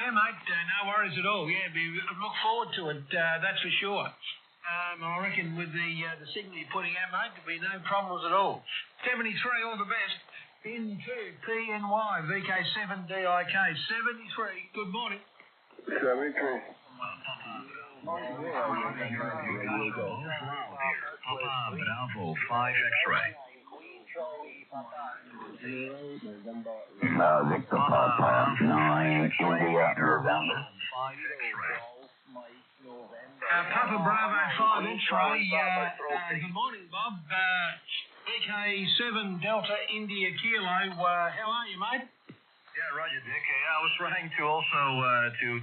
Yeah, mate, no worries at all. Yeah, look forward to it, that's for sure. I reckon with the signal you're putting out, mate, there'll be no problems at all. 73, all the best. N2, PNY, VK7DIK, 73. Good morning. 73. Papa Bravo 5 X-ray. Victor Papa 9 India November. 5 X-ray. Papa Bravo 5 X-ray. Good morning, Bob. VK7 Delta India Kilo. How are you, mate? Yeah, Roger, Dick. I was trying to also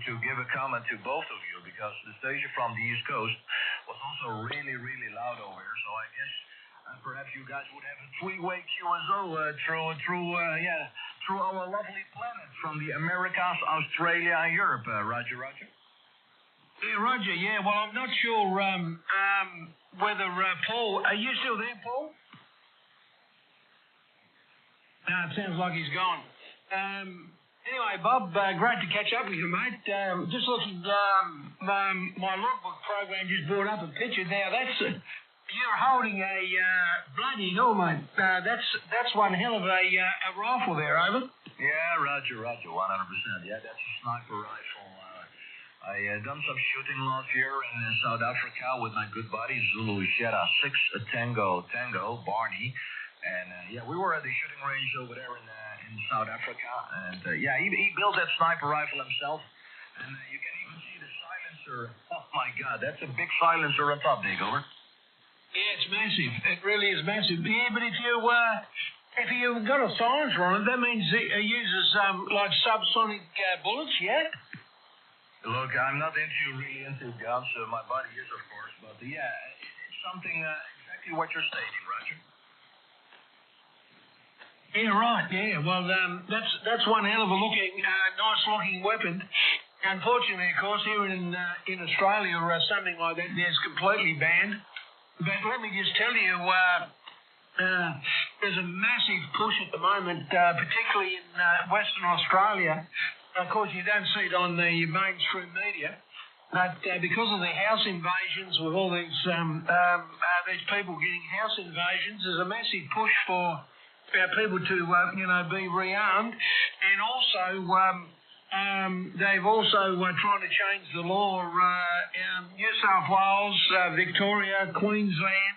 to give a comment to both of you because the station from the East Coast was also really, really loud over here. So I guess perhaps you guys would have a three-way QSO through our lovely planet from the Americas, Australia, and Europe. Roger. Yeah, Roger. Yeah. Well, I'm not sure whether Paul. Are you still there, Paul? No, it sounds like he's gone. Anyway, Bob, great to catch up with you, mate. Just looking, my logbook program just brought up a picture. Now, you're holding a bloody hell, mate. That's one hell of a rifle there, over. Yeah, Roger, 100%. Yeah, that's a sniper rifle. I done some shooting last year in South Africa with my good buddy Zulu Shera 6 Tango Barney. And we were at the shooting range over there in South Africa, and he built that sniper rifle himself, and you can even see the silencer. Oh my God, that's a big silencer on top, Dick, over. Yeah, it's massive. It really is massive. Yeah, but if you've got a silencer on it, that means it uses like subsonic bullets, yeah. Look, I'm not really into guns. My buddy is, of course, but it's something exactly what you're stating, Roger. Yeah, right. Yeah, well, that's one hell of a nice looking weapon. Unfortunately, of course, here in Australia, something like that is completely banned. But let me just tell you, there's a massive push at the moment, particularly in Western Australia. Of course, you don't see it on the mainstream media, but because of the house invasions, with all these people getting house invasions, there's a massive push for people to, be rearmed, and also they've also trying to change the law. New South Wales, Victoria, Queensland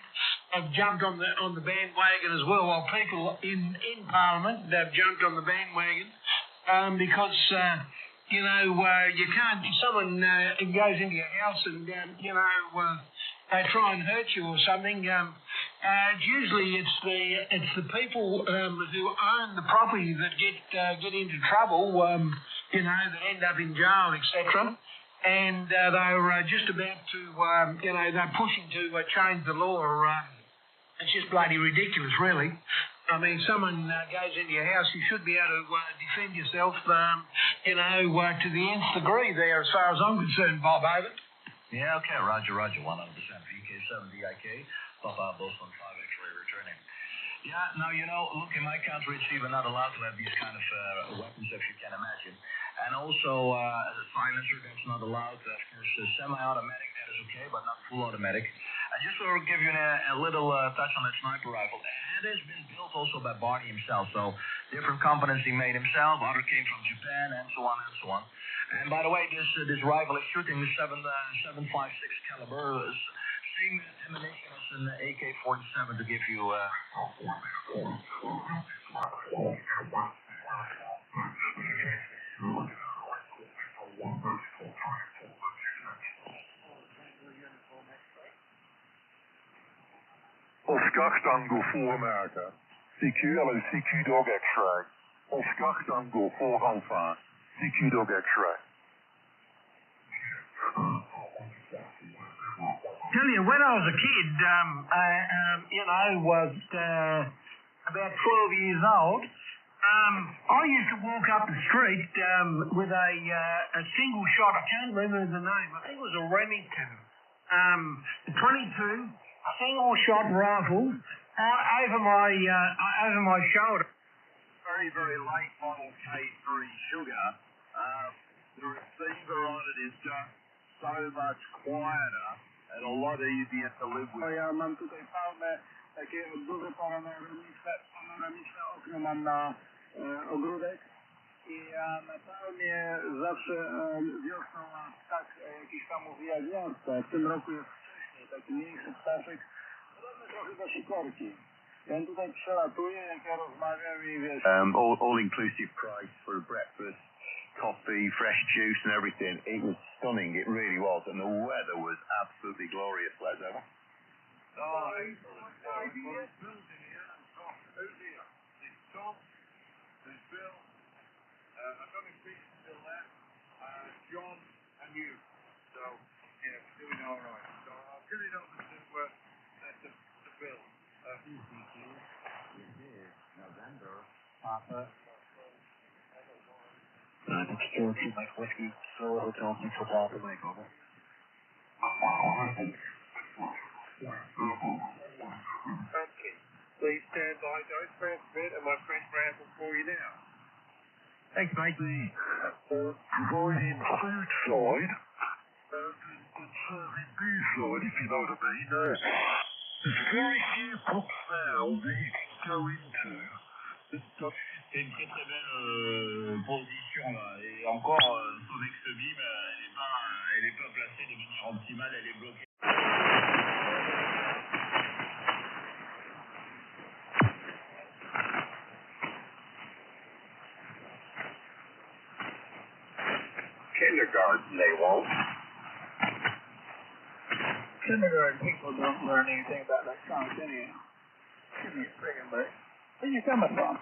have jumped on the bandwagon as well. While people in Parliament they've jumped on the bandwagon because you can't. If someone goes into your house and they try and hurt you or something. Usually it's the people who own the property that get into trouble, that end up in jail, etc. And they're just about to, they're pushing to change the law. It's just bloody ridiculous, really. I mean, someone goes into your house, you should be able to defend yourself, to the nth degree there, as far as I'm concerned, Bob. Over. Yeah, okay, Roger, 100%. VK7DIK. Papa Boston 5 X-ray returning. Yeah, now, look, in my country, it's even not allowed to have these kind of weapons, if you can imagine. And also, as a silencer, that's not allowed. Of course, semi-automatic, that is okay, but not full automatic. I just want to give you a little touch on that sniper rifle. It has been built also by Barney himself, so different components he made himself, other came from Japan, and so on and so on. And by the way, this rifle is shooting the 7.56 caliber, same ammunition as an AK-47 to give you Oscar Tango 4 America. CQ, hello, CQ Dog X-ray. Oscar Tango 4 Alpha. CQ Dog X-ray. Tell you, when I was a kid, I was about 12 years old. I used to walk up the street with a single shot. I can't remember the name. I think it was a Remington, 22 single shot rifle over my shoulder. Very, very light model K3 Sugar. There longer on it is just so much quieter and a lot easier to live with. Ja mam tutaj palmę, takie duże panoramiczne okno mam na ogródek i ja na palmie zawsze wiosną mam tak jakiś tam uwija gniazdka. W tym roku jest wcześniej taki mniejszy ptaszek, podobny trochę do sikorki. Ja tutaj przelatuję, jak ja rozmawiam i wiesz... All inclusive price for breakfast, coffee, fresh juice and everything. It was stunning, it really was, and the weather was absolutely glorious. Let's over. Oh, excellent. Who's here? There's Tom, there's Bill, I don't think Pete's still there, John and you. So, yeah, we're doing all right. So I'll give it over to Bill. November, Papa. Next door to Mike Whiskey, Solo Hotel, Central Papa, Mike, over. Okay, please stand by. Don't transmit, and my friend Brad will call you now. Thanks, mate. Providing food side and serving beer side, if you know what I mean. There's very few pubs now that you can go into. C'est une très très belle position là, et encore son ex-bim, elle est pas placée de manière optimale, elle est bloquée. Kindergarten, they won't. Kindergarten people don't learn anything about electronics anyhow. Give me a friggin' break. Where you coming from?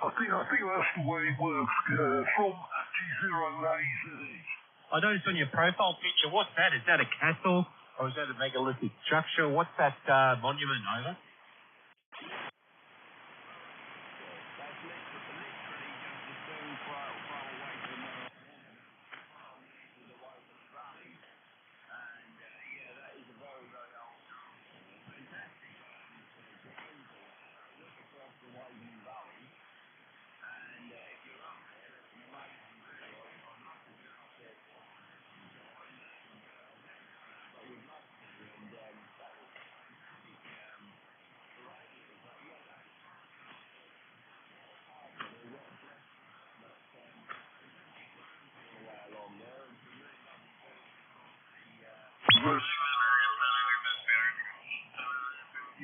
I think that's the way it works from G0AZ. I noticed on your profile picture, what's that? Is that a castle or is that a megalithic structure? What's that monument over?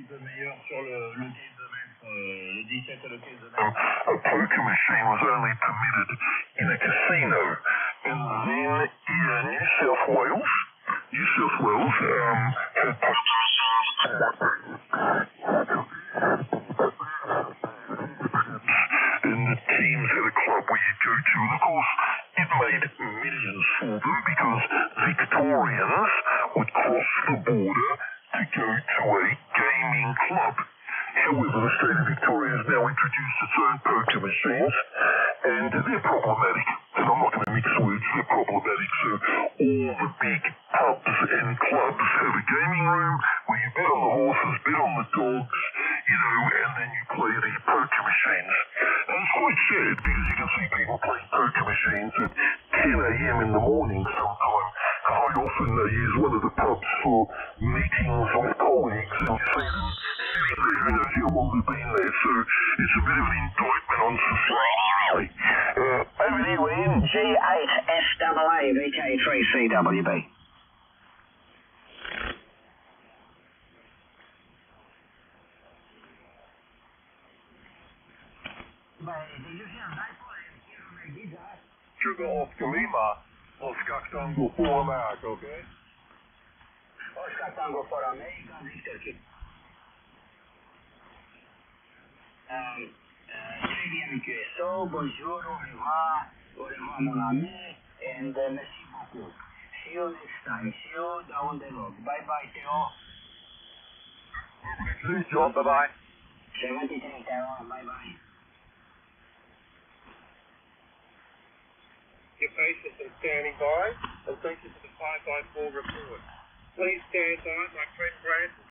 peu meilleur sur le gazomètre, le 17 et le gazomètre. A poker machine was only permitted in a casino, and then in New South Wales had poker machines. And the teams had a club where you go to, and of course it made millions for them because Victorians would cross the border to go to a gaming club. However, the state of Victoria has now introduced its own poker machines, and they're problematic. And I'm not going to mix words, they're problematic. So all the big pubs and clubs have a gaming room where you bet on the horses, bet on the dogs, you know, and then you play these poker machines. And it's quite sad because you can see people playing poker machines at 10 a.m. in the morning sometimes. Quite often they use one of the pubs for meetings with colleagues, and you see them who knows how long they've been there, so it's a bit of an indictment on society. Over there, William. G8SAA VK3CWB. Sugar Oscar Lima, Oscar Tango 4 America, okay? Oscar Tango 4 America, Victor Kid. JDM QSO, bonjour, au revoir mon ami, and merci beaucoup. See you next time. See you down the road. Bye bye, Theo. Good job, bye-bye. 73 Theo, bye bye. your patience and standing by, and thank you for the 5x4 report.